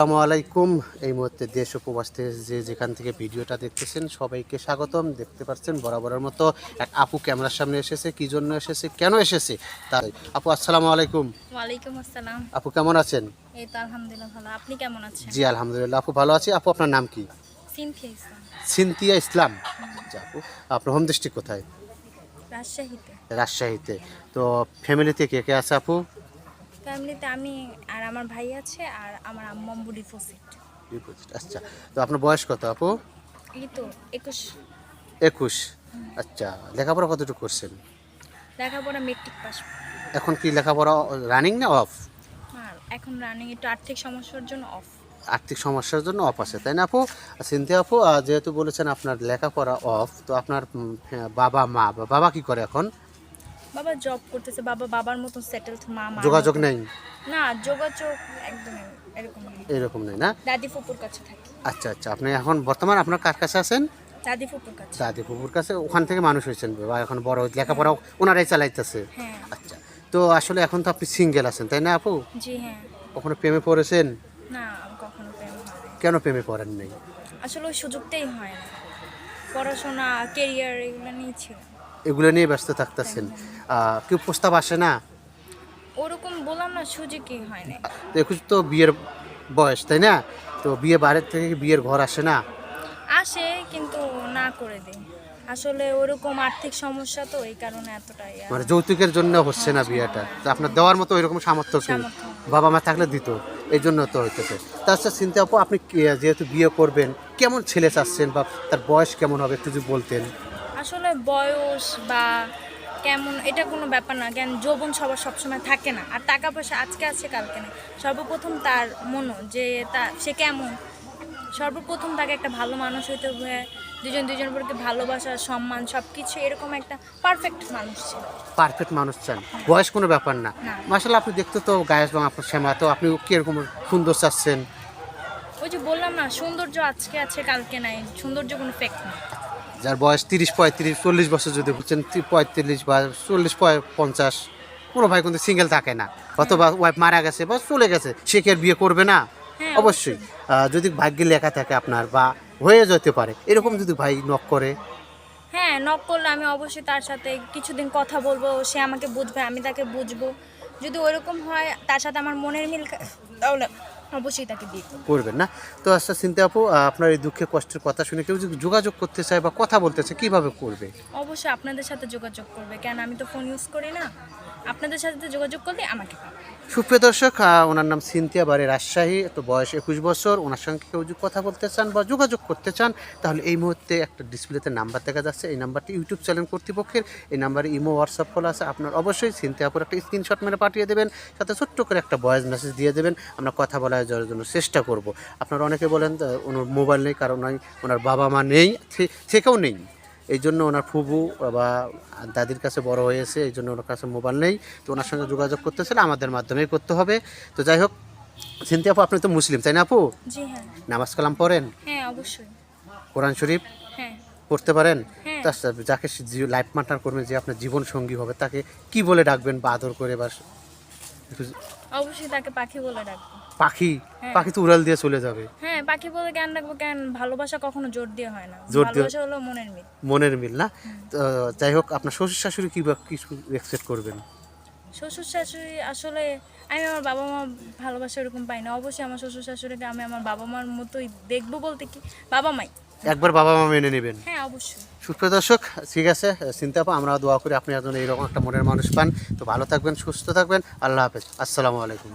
আসসালামু আলাইকুম। এই মুহূর্তে দেশ ও প্রবাস থেকে যেখান থেকে ভিডিওটা দেখতেছেন সবাইকে স্বাগতম। দেখতে পাচ্ছেন বরাবরের মতো এক আপু ক্যামেরার সামনে এসেছে। কি জন্য এসেছে, কেন এসেছে তাই। আপু আসসালামু আলাইকুম। ওয়ালাইকুম আসসালাম। আপু কেমন আছেন? এই তো আলহামদুলিল্লাহ ভালো। আপনি কেমন আছেন? জি আলহামদুলিল্লাহ আপু ভালো আছি। আপু আপনার নাম কি? সিনথিয়া ইসলাম। সিনথিয়া ইসলাম। জি আপু, আপনার হোম ডিস্ট্রিক্ট কোথায়? রাজশাহীতে। রাজশাহীতে। তো ফ্যামিলিতে কে কে আছে আপু? ফ্যামিলিতে আমি আর আমার ভাই আছে আর আমার আম্মু আব্বু ডিপোজিট। আচ্ছা, তো আপনার বয়স কত আপু? এই তো 21। 21। আচ্ছা, লেখাপড়া কতটুকু করছেন? লেখাপড়া মেট্রিক পাস। এখন কি লেখাপড়া রানিং না অফ? আর এখন রানিং একটু আর্থিক সমস্যার জন্য অফ। আর্থিক সমস্যার জন্য অফ আছে, তাই না আপু? সিনথিয়া আপু, যেহেতু বলেছেন আপনার লেখাপড়া অফ, তো আপনার বাবা মা বাবা কি করে এখন? বাবা জব করতেছে। বাবার মতন সেটেলড, মার যোগাযোগ মতন নেই? না, যোগাযোগ একদমই এরকম নেই। এরকম নেই না? দাদি ফুপুর কাছে থাকি। আচ্ছা আচ্ছা, আপনি এখন বর্তমান আপনার কার কাছে আছেন? দাদি ফুপুর কাছে। দাদি ফুপুর কাছে। ওখান থেকে মানুষ হয়েছেন বা এখন বড় লেখাপড়া ওনারাই চালাইতেছে? হ্যাঁ। আচ্ছা, তো আসলে এখন তো আপনি সিঙ্গেল আছেন, তাই না আপু? জি হ্যাঁ। কখনো প্রেমে পড়েছেন? না, কখনো প্রেম হয়নি। কেন প্রেমে পড়েন নাই? আসলে ওই সুযোগটাই হয় না। পড়াশোনা, কেরিয়ার এগুলো নিয়ে ছিল। এগুলো নিয়ে ব্যস্ত থাকতেছেন। কেউ প্রস্তাব আসে না? ওরকম বললাম না, সুযোগই হয় না। তো এখন তো বিয়ের বয়স, তাই না? তো বিয়ে বাইরের থেকে কি বিয়ের ঘর আসে না? আসে কিন্তু না করে দিই। আসলে ওরকম আর্থিক সমস্যা তো, এই কারণে এতটাই মানে যৌতুকের জন্য হচ্ছে না বিয়েটা, তো আপনার দেওয়ার মতো ওইরকম সামর্থ্য নেই। সামর্থ্য। বাবা মা থাকলে দিত, এই জন্য তো হইতেছে। তাছাড়া চিন্তা আপু, আপনি যেহেতু বিয়ে করবেন, কেমন ছেলে চাচ্ছেন বা তার বয়স কেমন হবে একটু যদি বলতেন। আসলে বয়স বা কেমন এটা কোনো ব্যাপার না, জ্ঞান যৌবন সবার সবসময় থাকে না, আর টাকা পয়সা আজকে আছে কালকে নেই। সর্বপ্রথম তার মনো যে সে কেমন, সর্বপ্রথম তাকে একটা ভালো মানুষ হইতে হবে। দুজন উপরকে ভালোবাসা, সম্মান, সব কিছু এরকম একটা পারফেক্ট মানুষ ছিল। পারফেক্ট মানুষ চান, বয়স কোনো ব্যাপার না। না। মাশাআল্লাহ, আপনি দেখতে তো গায়েস এবং আপনার শ্যামা, তো আপনি কিরকম সুন্দর চাচ্ছেন? ওই যে বললাম না, সৌন্দর্য আজকে আছে কালকে নাই, সৌন্দর্য কোনো ফেক না। যার বয়স 30, 35, 40 বছর যদি বলছেন, 35 বা 40, 50, কোনো ভাই কিন্তু সিঙ্গেল থাকে না, অথবা ওয়াইফ মারা গেছে বা চলে গেছে, সে কি আর বিয়ে করবে না? হ্যাঁ, অবশ্যই। যদি ভাগ্যে লেখা থাকে আপনার বা হয়ে যেতে পারে, এরকম যদি ভাই নক করে। হ্যাঁ, নক করলে আমি অবশ্যই তার সাথে কিছুদিন কথা বলবো, সে আমাকে বুঝবে, আমি তাকে বুঝবো। যদি ওইরকম হয়, তার সাথে আমার মনের মিল তাহলে অবশ্যই তাকে দিয়ে দেবো। করবেন না? তো আচ্ছা চিন্তা আপু, আপনার এই দুঃখে কষ্টের কথা শুনে কেউ যদি যোগাযোগ করতে চায় বা কথা বলতে চায়, কিভাবে করবে? অবশ্যই আপনাদের সাথে যোগাযোগ করবে, কেন আমি তো ফোন ইউজ করি না। আপনাদের সাথে যোগাযোগ করলে আমাকে পাবে। সুপ্রিয় দর্শক, ওনার নাম সিনথিয়া, বাড়ি রাজশাহী, তো বয়স 21 বছর। ওনার সঙ্গে কেউ যদি কথা বলতে চান বা যোগাযোগ করতে চান, তাহলে এই মুহূর্তে একটা ডিসপ্লেতে নাম্বার দেখা যাচ্ছে, এই নাম্বারটি ইউটিউব চ্যানেল কর্তৃপক্ষের। এই নাম্বারে ইমো, হোয়াটসঅ্যাপ খোলা আছে। আপনার অবশ্যই সিনথিয়াপুর একটা স্ক্রিনশট মেরে পাঠিয়ে দেবেন, সাথে ছোট্ট করে একটা ভয়েস মেসেজ দিয়ে দেবেন। আমরা কথা বলা যাওয়ার জন্য চেষ্টা করব। আপনারা অনেকে বলেন ওনার মোবাইল নেই, কারণ ওনার বাবা মা নেই, থেকেও নেই, এই জন্য ওনার ফুবু বা দাদির কাছে বড় হয়েছে, এই জন্য ওনার কাছে মোবাইল নেই। তো ওনার সঙ্গে যোগাযোগ করতে চাইলে আমাদের মাধ্যমেই করতে হবে। তো যাই হোক, সিনথিয়া আপু, আপনি তো মুসলিম, তাই না আপু? জি হ্যাঁ। নামাজ কালাম পড়েন? হ্যাঁ অবশ্যই। কোরআন শরীফ হ্যাঁ। পড়তে পারেন? হ্যাঁ। তার সাথে যাকে লাইফ পার্টনার করবেন, যে আপনার জীবন সঙ্গী হবে, তাকে কি বলে ডাকবেন বা আদর করে বা অবশ্যই তাকে পাখি বলে ডাকবো। পাখি? হ্যাঁ। পাখি তো উড়াল দিয়ে চলে যাবে। হ্যাঁ, পাখি বলে জ্ঞান রাখবো, কেন ভালোবাসা কখনো জোর দিয়ে হয় না, জোর দিয়ে, ভালোবাসা হলো মনের মিল। মনের মিল না? তো যাই হোক, আপনার শ্বশুর শাশুড়ি কি এক্সপেক্ট করবেন? শ্বশুর শাশুড়ি আসলে আমি আমার বাবা মা ভালোবাসা এরকম পাই না। অবশ্যই আমার শ্বশুর শাশুড়িকে আমি আমার বাবা মার মতোই দেখবো, বলতে কি বাবা মাই। একবার বাবা মা মেনে নেবেন? হ্যাঁ অবশ্যই। সুপ্রিয় দর্শক, ঠিক আছে, চিন্তা আপা, আমরা দোয়া করি আপনি একজন এইরকম একটা মনের মানুষ পান। তো ভালো থাকবেন, সুস্থ থাকবেন। আল্লাহ হাফেজ, আসসালামু আলাইকুম।